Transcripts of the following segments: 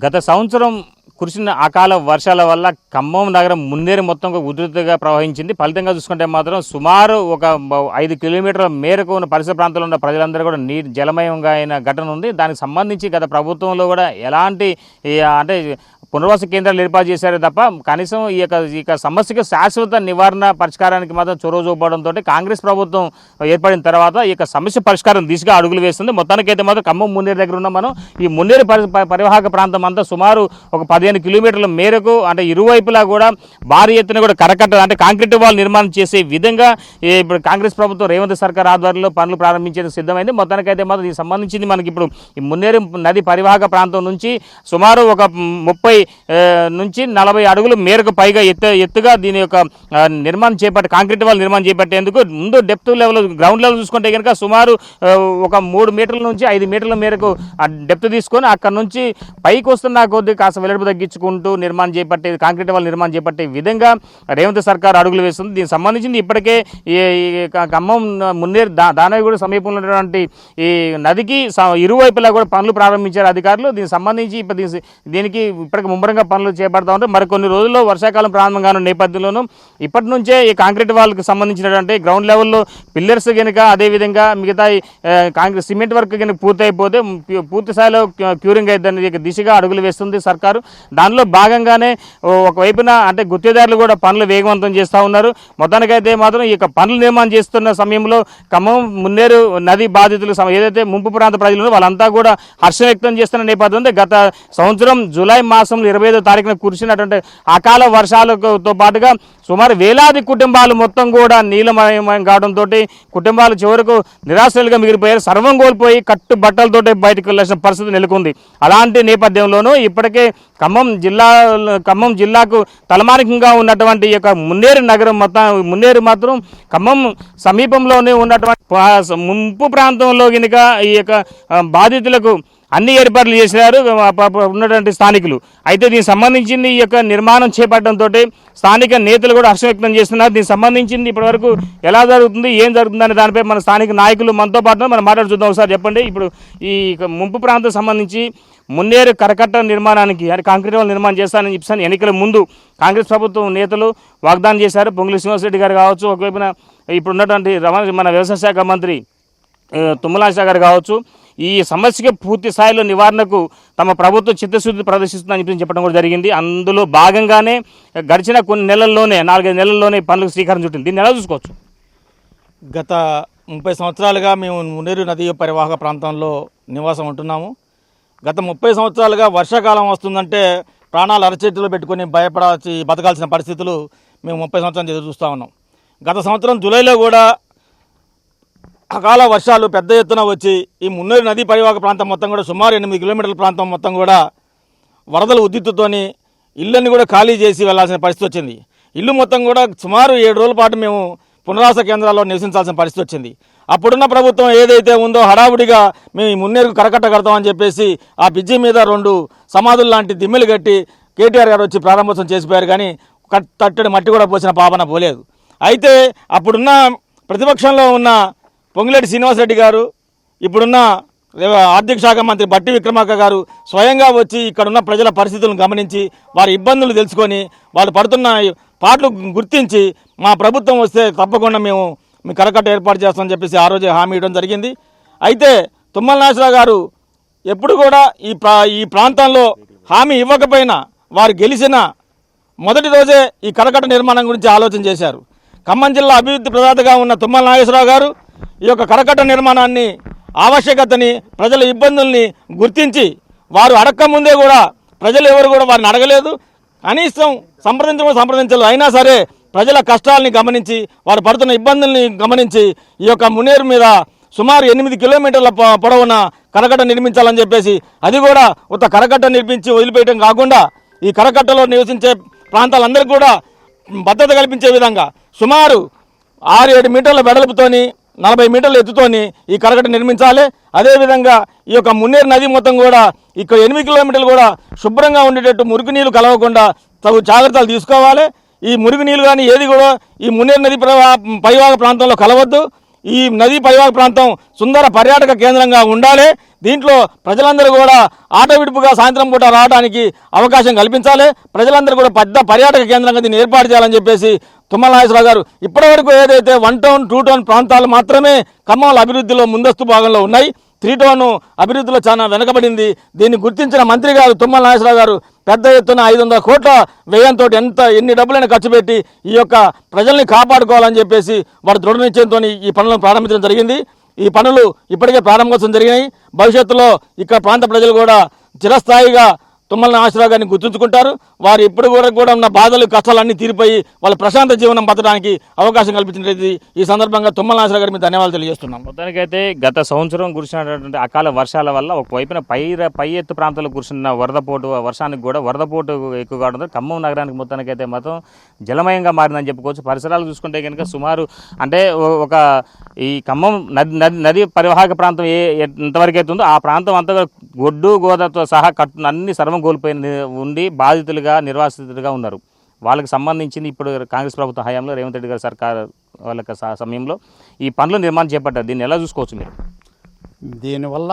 గత సంవత్సరం కురిసిన అకాల వర్షాల వల్ల ఖమ్మం నగరం మున్నేరు మొత్తం ఉధృతిగా ప్రవహించింది. ఫలితంగా చూసుకుంటే మాత్రం సుమారు ఒక 5 కిలోమీటర్ల మేరకు ఉన్న పరిసర ప్రాంతాల్లో ఉన్న ప్రజలందరూ కూడా నీరు జలమయంగా అయిన ఘటన ఉంది. దానికి సంబంధించి గత ప్రభుత్వంలో కూడా ఎలాంటి అంటే పునర్వాస కేంద్రాలు ఏర్పాటు చేశారు తప్ప కనీసం ఈ యొక్క సమస్యకు శాశ్వత నివారణ పరిష్కారానికి మాత్రం చొరవ చూపడంతో కాంగ్రెస్ ప్రభుత్వం ఏర్పడిన తర్వాత ఈ యొక్క సమస్య పరిష్కారం దిశగా అడుగులు వేస్తుంది. మొత్తానికైతే మాత్రం ఖమ్మం మున్నేరు దగ్గర ఉన్నాం మనం. ఈ మున్నేరు పరివాహక ప్రాంతం అంతా సుమారు ఒక 15 కిలోమీటర్ల మేరకు అంటే ఇరువైపులా కూడా భారీ ఎత్తున కూడా కరకట్ట అంటే కాంక్రీట్ వాల్ నిర్మాణం చేసే విధంగా ఇప్పుడు కాంగ్రెస్ ప్రభుత్వం రేవంత్ సర్కార్ ఆధ్వర్యంలో పనులు ప్రారంభించేందుకు సిద్ధమైంది. మొత్తానికైతే మాత్రం దీనికి సంబంధించింది మనకి ఇప్పుడు ఈ మున్నేరు నది పరివాహక ప్రాంతం నుంచి సుమారు ఒక 30 నుంచి 40 అడుగుల మేరకు పైగా ఎత్తుగా దీని యొక్క నిర్మాణం కాంక్రీట్ వాల్ నిర్మాణం చేపట్టేందుకు ముందు డెప్త్ లెవెల్ గ్రౌండ్ లెవెల్ చూసుకుంటే కనుక సుమారు ఒక 3 మీటర్ల నుంచి 5 మీటర్ల మేరకు డెప్త్ తీసుకొని అక్కడ నుంచి పైకి వస్తున్న కొద్ది కాస్త వెలుపు తగ్గించుకుంటూ కాంక్రీట్ వాల్ నిర్మాణం చేపట్టే విధంగా రేవంత్ సర్కార్ అడుగులు వేస్తుంది. దీనికి సంబంధించింది ఇప్పటికే ఈ ఖమ్మం మున్నేరు దానవిగూడ సమీపంలో ఉన్నటువంటి ఈ నదికి ఇరువైపులా కూడా పనులు ప్రారంభించారు అధికారులు. దీనికి సంబంధించి దీనికి ఇప్పటికి ముమ్మరంగా పనులు చేపడతా ఉంటే మరికొన్ని రోజుల్లో వర్షాకాలం ప్రారంభం కానున్న నేపథ్యంలోనూ ఇప్పటి నుంచే ఈ కాంక్రీట్ వాల్కి సంబంధించినటువంటి గ్రౌండ్ లెవెల్లో పిల్లర్స్ కనుక అదేవిధంగా మిగతా కాంక్రీట్ సిమెంట్ వర్క్ కనుక పూర్తయిపోతే పూర్తి స్థాయిలో క్యూరింగ్ అయితే దిశగా అడుగులు వేస్తుంది సర్కారు. దానిలో భాగంగానే ఒకవైపున అంటే గుత్తేదారులు కూడా పనులు వేగవంతం చేస్తూ ఉన్నారు. మొత్తానికైతే మాత్రం ఈ యొక్క పనులు నిర్మాణం చేస్తున్న సమయంలో ఖమ్మం మున్నేరు నది బాధితులు ఏదైతే ముంపు ప్రాంత ప్రజలు వాళ్ళంతా కూడా హర్షం వ్యక్తం చేస్తున్న నేపథ్యంలో గత సంవత్సరం జూలై మాసంలో 25వ తారీఖున కురిసినటువంటి అకాల వర్షాలతో పాటుగా సుమారు వేలాది కుటుంబాలు మొత్తం కూడా నీలమయం కావడంతో కుటుంబాలు చివరకు నిరాశలుగా మిగిలిపోయారు. సర్వం కోల్పోయి కట్టు బట్టలతో బయటకు వెళ్ళాల్సిన పరిస్థితి నెలకొంది. అలాంటి నేపథ్యంలోనూ ఇప్పటికే ఖమ్మం జిల్లాకు తలమానికంగా ఉన్నటువంటి ఈ యొక్క మున్నేరు నగరం మున్నేరు మాత్రం ఖమ్మం సమీపంలోనే ఉన్నటువంటి ముంపు ప్రాంతంలో కనుక ఈ యొక్క బాధితులకు అన్ని ఏర్పాట్లు చేశారు ఉన్నటువంటి స్థానికులు. అయితే దీనికి సంబంధించింది ఈ యొక్క నిర్మాణం చేపట్టడంతో స్థానిక నేతలు కూడా హర్షం వ్యక్తం చేస్తున్నారు. దీనికి సంబంధించింది ఇప్పటివరకు ఎలా జరుగుతుంది ఏం జరుగుతుంది అనే దానిపై మన స్థానిక నాయకులు మనతో పాటు మనం మాట్లాడి చూద్దాం. ఒకసారి చెప్పండి, ఇప్పుడు ఈ ముంపు ప్రాంతం సంబంధించి మున్నేరు కరకట్ట నిర్మాణానికి అంటే కాంక్రీట్ వాల్ నిర్మాణం చేస్తానని చెప్పి ఎన్నికల ముందు కాంగ్రెస్ ప్రభుత్వం నేతలు వాగ్దానం చేశారు. పొంగులేటి శ్రీనివాసరెడ్డి గారు కావచ్చు, ఒకవైపున ఇప్పుడు ఉన్నటువంటి మన వ్యవసాయ శాఖ మంత్రి తుమ్మల నాగేశ్వరరావు గారు కావచ్చు, ఈ సమస్యకి పూర్తి స్థాయిలో నివారణకు తమ ప్రభుత్వం చిత్తశుద్ధి ప్రదర్శిస్తుందని చెప్పడం కూడా జరిగింది. అందులో భాగంగానే గడిచిన కొన్ని నెలల్లోనే 4-5 నెలల్లోనే పనులకు శ్రీకారం చుట్టింది. దీన్ని ఎలా చూసుకోవచ్చు? గత 30 సంవత్సరాలుగా మేము మున్నేరు నది పరివాహక ప్రాంతంలో నివాసం ఉంటున్నాము. గత 30 సంవత్సరాలుగా వర్షాకాలం వస్తుందంటే ప్రాణాలు అరచేతిలో పెట్టుకొని భయపడాల్సి బతకాల్సిన పరిస్థితులు మేము 30 సంవత్సరాలు ఎదురు చూస్తూ ఉన్నాం. గత సంవత్సరం జూలైలో కూడా అకాల వర్షాలు పెద్ద ఎత్తున వచ్చి ఈ మున్నేరు నదీ పరివాహక ప్రాంతం మొత్తం కూడా సుమారు 8 కిలోమీటర్ల ప్రాంతం మొత్తం కూడా వరదల ఉద్ధృతితోని ఇళ్ళని కూడా ఖాళీ చేసి వెళ్లాల్సిన పరిస్థితి వచ్చింది. ఇల్లు మొత్తం కూడా సుమారు 7 రోజుల పాటు మేము పునరావాస కేంద్రాల్లో నివసించాల్సిన పరిస్థితి వచ్చింది. అప్పుడున్న ప్రభుత్వం ఏదైతే ఉందో హడావుడిగా మేము ఈ మున్నేరుకు కరకట్ట కడతామని చెప్పేసి ఆ బ్రిడ్జి మీద 2 సమాధులు లాంటి దిమ్మెలు కట్టి కేటీఆర్ గారు వచ్చి ప్రారంభోత్సవం చేసిపోయారు. కానీ తట్టడి మట్టి కూడా పోసిన పాపన పోలేదు. అయితే అప్పుడున్న ప్రతిపక్షంలో ఉన్న పొంగులేటి శ్రీనివాసరెడ్డి గారు, ఇప్పుడున్న ఆర్థిక శాఖ మంత్రి బట్టి విక్రమార్క గారు స్వయంగా వచ్చి ఇక్కడున్న ప్రజల పరిస్థితులను గమనించి వారి ఇబ్బందులు తెలుసుకొని వాళ్ళు పడుతున్న పాటలు గుర్తించి మా ప్రభుత్వం వస్తే తప్పకుండా మేము మీ కరకట్ట ఏర్పాటు చేస్తామని చెప్పేసి ఆ రోజే హామీ ఇవ్వడం జరిగింది. అయితే తుమ్మల నాగేశ్వరరావు గారు ఎప్పుడు కూడా ఈ ప్రాంతంలో హామీ ఇవ్వకపోయినా వారు గెలిచిన మొదటి రోజే ఈ కరకట్ట నిర్మాణం గురించి ఆలోచన చేశారు. ఖమ్మం జిల్లా అభివృద్ధి ప్రదాతగా ఉన్న తుమ్మల నాగేశ్వరరావు గారు ఈ యొక్క కరకట్ట నిర్మాణాన్ని ఆవశ్యకతని ప్రజల ఇబ్బందుల్ని గుర్తించి వారు అడక్కముందే కూడా ప్రజలు ఎవరు కూడా వారిని అడగలేదు. కనీసం సంప్రదించలేదు. అయినా సరే ప్రజల కష్టాలని గమనించి వారు పడుతున్న ఇబ్బందుల్ని గమనించి ఈ యొక్క మున్నేరు మీద సుమారు 8 కిలోమీటర్ల పొడవున కరకట్ట నిర్మించాలని చెప్పేసి అది కూడా ఒక కరకట్ట నిర్మించి వదిలిపెట్టడం కాకుండా ఈ కరకట్టలో నివసించే ప్రాంతాలందరికీ కూడా భద్రత కల్పించే విధంగా సుమారు 6-7 మీటర్ల వెడల్పుతోని 40 మీటర్ల ఎత్తుతోని ఈ కరకట్ట నిర్మించాలి. అదేవిధంగా ఈ యొక్క మున్నేరు నది మొత్తం కూడా ఇక్కడ 8 కిలోమీటర్లు కూడా శుభ్రంగా ఉండేటట్టు మురికి నీళ్లు కలవకుండా తగు జాగ్రత్తలు తీసుకోవాలి. ఈ మురికి నీళ్లు కానీ ఏది కూడా ఈ మున్నేరు నది పరివాహక ప్రాంతంలో కలవద్దు. ఈ నదీ పరివాహక ప్రాంతం సుందర పర్యాటక కేంద్రంగా ఉండాలి. దీంట్లో ప్రజలందరూ కూడా ఆట విడుపుగా సాయంత్రం పూట రావడానికి అవకాశం కల్పించాలి. ప్రజలందరూ కూడా పెద్ద పర్యాటక కేంద్రంగా దీన్ని ఏర్పాటు చేయాలని చెప్పేసి తుమ్మల నాగేశ్వరరావు గారు ఇప్పటివరకు ఏదైతే 1 టౌన్ 2 టౌన్ ప్రాంతాలు మాత్రమే ఖమ్మంలో అభివృద్ధిలో ముందస్తు భాగంలో ఉన్నాయి. 3 టౌన్ అభివృద్ధిలో చాలా వెనకబడింది. దీన్ని గుర్తించిన మంత్రి గారు తుమ్మల నాగేశ్వరరావు గారు పెద్ద ఎత్తున 500 కోట్ల వ్యయంతో ఎన్ని డబ్బులైనా ఖర్చు పెట్టి ఈ యొక్క ప్రజల్ని కాపాడుకోవాలని చెప్పేసి వారు దృఢ నిశ్చయంతో ఈ పనులను ప్రారంభించడం జరిగింది. ఈ పనులు ఇప్పటికే ప్రారంభోత్సవం జరిగినాయి. భవిష్యత్తులో ఇక్కడ ప్రాంత ప్రజలు కూడా చిరస్థాయిగా తుమ్మల నాగేశ్వరరావు గారిని గుర్తుంచుకుంటారు. వారు ఇప్పుడు కూడా ఉన్న బాధలు కష్టాలు అన్నీ తీరిపోయి వాళ్ళ ప్రశాంత జీవనం బతకడానికి అవకాశం కల్పించినట్లయితే ఈ సందర్భంగా తుమ్మల నాగేశ్వరరావు గారికి ధన్యవాదాలు తెలియజేస్తున్నాం. మొత్తానికైతే గత సంవత్సరం కురిసినటువంటి అకాల వర్షాల వల్ల ఒకవైపున పై ఎత్తు ప్రాంతాల్లో కురిసిన వరదపోటు వర్షానికి కూడా వరదపోటు ఎక్కువ కావడంతో ఖమ్మం నగరానికి మొత్తానికైతే మాత్రం జలమయంగా మారిందని చెప్పుకోవచ్చు. పరిసరాలు చూసుకుంటే కనుక సుమారు అంటే ఒక ఈ ఖమ్మం నది పరివాహక ప్రాంతం ఎంతవరకు అయితే ఉందో ఆ ప్రాంతం అంతా గొడ్డు గోదాతో సహా అన్ని సర్వం కోల్పోయి ఉండి బాధితులుగా నిర్వాసితులుగా ఉన్నారు. వాళ్ళకి సంబంధించింది ఇప్పుడు కాంగ్రెస్ ప్రభుత్వ హయాంలో రేవంత్ రెడ్డి గారి సర్కార్ వాళ్ళకి సమయంలో ఈ పనులు నిర్మాణం చేపట్టారు. దీన్ని ఎలా చూసుకోవచ్చు మీరు? దీనివల్ల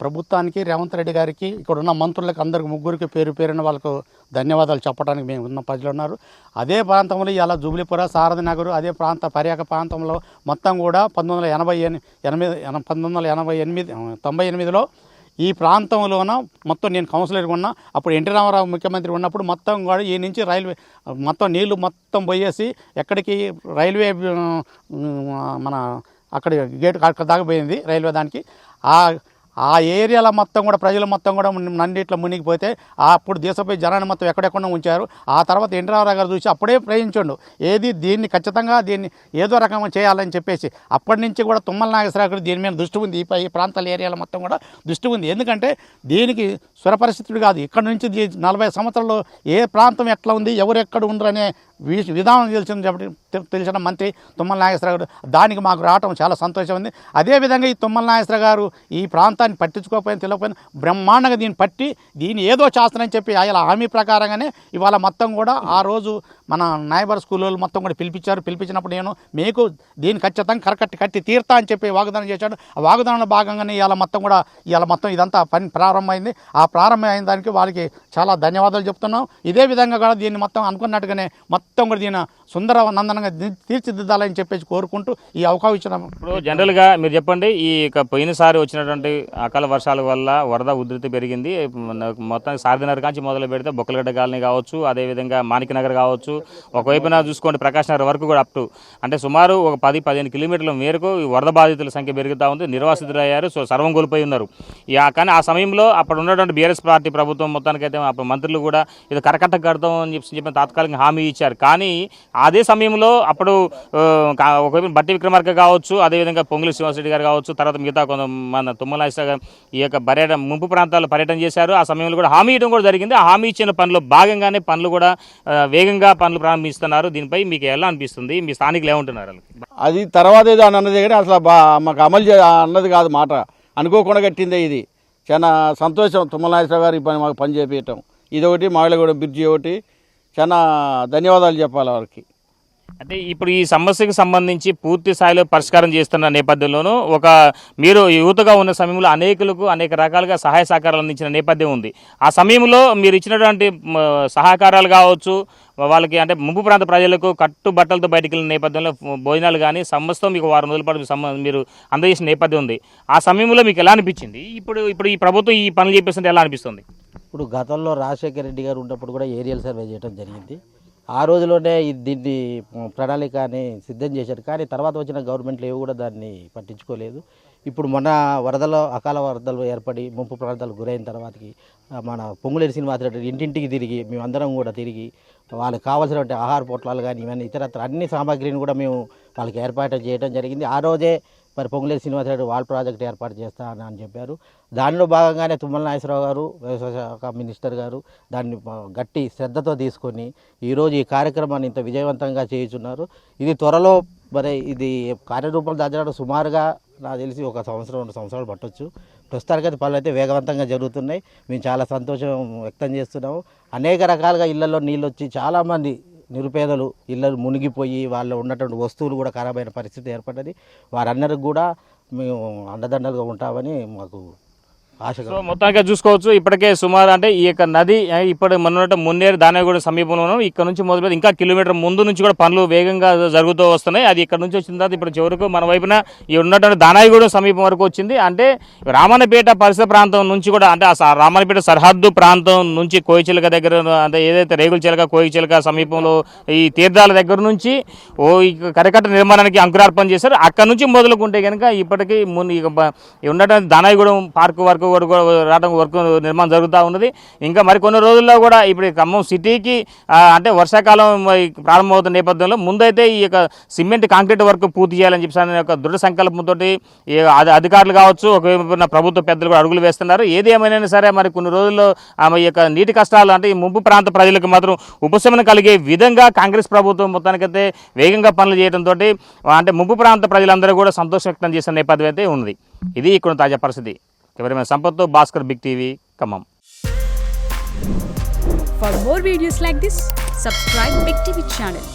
ప్రభుత్వానికి రేవంత్ రెడ్డి గారికి ఇక్కడ ఉన్న మంత్రులకు అందరికి ముగ్గురికి పేరున వాళ్ళకు ధన్యవాదాలు చెప్పడానికి మేము ఉన్న ప్రజలు ఉన్నారు. అదే ప్రాంతంలో ఇలా జూబ్లీపుర సారథి నగరు అదే ప్రాంత పర్యాక ప్రాంతంలో మొత్తం కూడా 1998లో ఈ ప్రాంతంలోన మొత్తం నేను కౌన్సిలర్గా ఉన్నా. అప్పుడు ఎన్టీ రామారావు ముఖ్యమంత్రి ఉన్నప్పుడు మొత్తం కూడా ఈ నుంచి రైల్వే మొత్తం నీళ్లు మొత్తం పోయేసి ఎక్కడికి రైల్వే మన అక్కడ గేట్ అక్కడ దాకా పోయింది రైల్వే దానికి. ఆ ఏరియాలో మొత్తం కూడా ప్రజలు మొత్తం కూడా నన్నిట్లో మునిగిపోతే అప్పుడు దేశపై జనాన్ని మొత్తం ఎక్కడెక్కడ ఉంచారు. ఆ తర్వాత ఎన్టీ రామారావు గారు చూసి అప్పుడే ప్రయోగించండు దీన్ని ఖచ్చితంగా దీన్ని ఏదో రకంగా చేయాలని చెప్పేసి అప్పటి నుంచి కూడా తుమ్మల నాగేశ్వరరావు గారు దీని మీద దృష్టి ఉంది. ఈ ప్రాంతాల ఏరియాలో మొత్తం కూడా దృష్టి ఉంది. ఎందుకంటే దీనికి సురపరిస్థితుడు కాదు. ఇక్కడ నుంచి 40 సంవత్సరాల్లో ఏ ప్రాంతం ఎట్లా ఉంది ఎవరు ఎక్కడ ఉండరు అనే విధానం తెలిసిన మంత్రి తుమ్మల నాగేశ్వరరావు గారు. దానికి మాకు రావటం చాలా సంతోషం ఉంది. అదేవిధంగా ఈ తుమ్మల నాగేశ్వరరావు గారు ఈ ప్రాంతాన్ని పట్టించుకోకపోయినా తెలియకపోయినా బ్రహ్మాండంగా దీన్ని ఏదో చేస్తానని చెప్పి ఆయన హామీ ప్రకారంగానే ఇవాళ మొత్తం కూడా ఆ రోజు మన నాయబర్ స్కూల్లో మొత్తం కూడా పిలిపించినప్పుడు నేను మీకు దీన్ని ఖచ్చితంగా కట్టి తీర్తా అని చెప్పి వాగ్దానం చేశాడు. ఆ వాగ్దానంలో భాగంగానే ఇవాళ మొత్తం ఇదంతా పని ప్రారంభమైంది. ఆ ప్రారంభమైన దానికి వాళ్ళకి చాలా ధన్యవాదాలు చెప్తున్నాం. ఇదే విధంగా కూడా దీన్ని మొత్తం అనుకున్నట్టుగానే మొత్తం కూడా దీన్ని సుందర నందనంగా తీర్చిదిద్దాలని చెప్పేసి కోరుకుంటూ ఈ అవకాశం ఇచ్చిన. ఇప్పుడు జనరల్గా మీరు చెప్పండి, ఈ పోయినసారి వచ్చినటువంటి అకాల వర్షాల వల్ల వరద ఉధృతి పెరిగింది. మొత్తం సారథినగర్ కాంచి మొదలు పెడితే బొక్కలగడ్డ కాలనీ కావచ్చు, అదేవిధంగా మాణిక్యనగర్ కావచ్చు, ఒకవైపున చూసుకోండి ప్రకాష్ నగర్ వరకు కూడా అంటే సుమారు ఒక 10-15 కిలోమీటర్ల మేరకు ఈ వరద బాధితుల సంఖ్య పెరుగుతూ ఉంది. నిర్వాసితులు అయ్యారు, సర్వం కోల్పోయి ఉన్నారు. కానీ ఆ సమయంలో అప్పుడు ఉన్నటువంటి బీఆర్ఎస్ పార్టీ ప్రభుత్వం మొత్తానికైతే అప్పుడు మంత్రులు కూడా ఇది కరకట్ట కడతాం అని చెప్పి తాత్కాలికంగా హామీ ఇచ్చారు. కానీ అదే సమయంలో అప్పుడు ఒకవైపు బట్టి విక్రమార్క కావచ్చు, అదేవిధంగా పొంగులి శ్రీనివాసరెడ్డి గారు కావచ్చు, తర్వాత మిగతా మన తుమ్మల నాగేశ్వరరావు ఈ యొక్క ముంపు ప్రాంతాల్లో పర్యటన చేశారు. ఆ సమయంలో కూడా హామీ ఇవ్వడం కూడా జరిగింది. ఆ హామీ ఇచ్చిన పనిలో భాగంగానే పనులు కూడా వేగంగా పనులు ప్రారంభిస్తున్నారు. దీనిపై మీకు ఎలా అనిపిస్తుంది? మీ స్థానికులు ఏమంటున్నారు? అది తర్వాత ఏదో అన్నది కానీ అసలు మాకు అమలు అన్నది కాదు, మాట అనుకోకుండా కట్టిందే. ఇది చాలా సంతోషం. తుమ్మల నాగేశ్వరరావు గారు ఈ పని మాకు పని చేపించటం ఇదొకటి, మావిలగూడ బ్రిడ్జి ఒకటి, చాలా ధన్యవాదాలు చెప్పాలి వారికి. అంటే ఇప్పుడు ఈ సమస్యకు సంబంధించి పూర్తి స్థాయిలో పరిష్కారం చేస్తున్న నేపథ్యంలోనూ మీరు యువతగా ఉన్న సమయంలో అనేకులకు అనేక రకాలుగా సహాయ సహకారాలు అందించిన నేపథ్యం ఉంది. ఆ సమయంలో మీరు ఇచ్చినటువంటి సహకారాలు కావచ్చు, వాళ్ళకి అంటే ముంపు ప్రాంత ప్రజలకు కట్టుబట్టలతో బయటికి వెళ్ళిన నేపథ్యంలో భోజనాలు కానీ సమస్తం మీకు 6 రోజుల పాటు మీరు అందజేసిన నేపథ్యం ఉంది. ఆ సమయంలో మీకు ఎలా అనిపించింది? ఇప్పుడు ఈ ప్రభుత్వం ఈ పనులు చేపిస్తుంటే ఎలా అనిపిస్తుంది? ఇప్పుడు గతంలో రాజశేఖర రెడ్డి గారు ఉన్నప్పుడు కూడా ఏరియల్ సర్వే చేయడం జరిగింది. ఆ రోజులోనే దీన్ని ప్రణాళికని సిద్ధం చేశారు. కానీ తర్వాత వచ్చిన గవర్నమెంట్లు ఏవి కూడా దాన్ని పట్టించుకోలేదు. ఇప్పుడు మొన్న అకాల వరదలు ఏర్పడి ముంపు ప్రాంతాలు గురైన తర్వాతకి మన పొంగులేటి శ్రీనివాసరెడ్డి ఇంటింటికి తిరిగి మేమందరం కూడా తిరిగి వాళ్ళకి కావాల్సినటువంటి ఆహార పొట్లాలు కానీ ఇవన్నీ ఇతరత్ర అన్ని సామాగ్రిని కూడా మేము వాళ్ళకి ఏర్పాటు చేయడం జరిగింది. ఆ రోజే మరి పొంగులేటి శ్రీనివాసరెడ్డి వాళ్ళ ప్రాజెక్ట్ ఏర్పాటు చేస్తానని చెప్పారు. దానిలో భాగంగానే తుమ్మల నాగేశ్వరరావు గారు వ్యవసాయ శాఖ మినిస్టర్ గారు దాన్ని గట్టి శ్రద్ధతో తీసుకొని ఈరోజు ఈ కార్యక్రమాన్ని ఇంత విజయవంతంగా చేయుచున్నారు. ఇది త్వరలో మరి ఇది కార్యరూపం దాచడానికి సుమారుగా నాకు తెలిసి 1 సంవత్సరం 2 సంవత్సరాలు పట్టొచ్చు. ప్రస్తుతానికైతే పనులు అయితే వేగవంతంగా జరుగుతున్నాయి. మేము చాలా సంతోషం వ్యక్తం చేస్తున్నాము. అనేక రకాలుగా ఇళ్లలో నీళ్ళు వచ్చి చాలామంది నిరుపేదలు ఇళ్ళలు మునిగిపోయి వాళ్ళు ఉన్నటువంటి వస్తువులు కూడా ఖరాబ్ అయిన పరిస్థితి ఏర్పడ్డది. వారందరికి కూడా మేము అండదండలుగా ఉంటామని మాకు ఆశగా సో మొత్తానికి చూసుకోవచ్చు ఇప్పటికే సుమారు అంటే ఈ యొక్క నది ఇప్పుడు మొన్నట మున్నేరు దానగూడ సమీపంలో ఇక్కడ నుంచి మొదలుపెట్టి ఇంకా కిలోమీటర్ ముందు నుంచి కూడా పనులు వేగంగా జరుగుతూ వస్తున్నాయి. అది ఇక్కడ నుంచి వచ్చిన తర్వాత ఇప్పుడు చివరకు మన వైపున ఈ ఉన్నటువంటి దానాయిగూడ సమీపం వరకు వచ్చింది. అంటే రామన్నపేట పరిసర ప్రాంతం నుంచి కూడా అంటే ఆ రామన్నపేట సరిహద్దు ప్రాంతం నుంచి కోయిచిలక దగ్గర అంటే ఏదైతే రేగుల చిలక కోయిచిలక సమీపంలో ఈ తీర్థాల దగ్గర నుంచి ఈ కరకట్ట నిర్మాణానికి అంకురార్పణ చేశారు. అక్కడ నుంచి మొదలుకుంటే కనుక ఇప్పటికీ ఉన్నటువంటి దానాయిగూడెం పార్క్ వరకు రావడం వరకు నిర్మాణం జరుగుతూ ఉన్నది. ఇంకా మరికొన్ని రోజుల్లో కూడా ఇప్పుడు ఖమ్మం సిటీకి అంటే వర్షాకాలం ప్రారంభమవుతున్న నేపథ్యంలో ముందైతే ఈ యొక్క సిమెంట్ కాంక్రీట్ వర్క్ పూర్తి చేయాలని చెప్పి ఒక దృఢ సంకల్పంతో అధికారులు కావచ్చు ఒకవైపు ప్రభుత్వ పెద్దలు కూడా అడుగులు వేస్తున్నారు. ఏది ఏమైనా సరే మరి కొన్ని రోజుల్లో ఈ యొక్క నీటి కష్టాలు అంటే ఈ ముంపు ప్రాంత ప్రజలకు మాత్రం ఉపశమనం కలిగే విధంగా కాంగ్రెస్ ప్రభుత్వం మొత్తానికైతే వేగంగా పనులు చేయడంతో అంటే ముంపు ప్రాంత ప్రజలందరూ కూడా సంతోషం వ్యక్తం చేసిన నేపథ్యం అయితే ఉంది. ఇది ఇక్కడ తాజా పరిస్థితి. కెమెరామెన్ సంపత్తో Bhaskar, big TV, Khammam. For more videos like this, subscribe Big TV channel.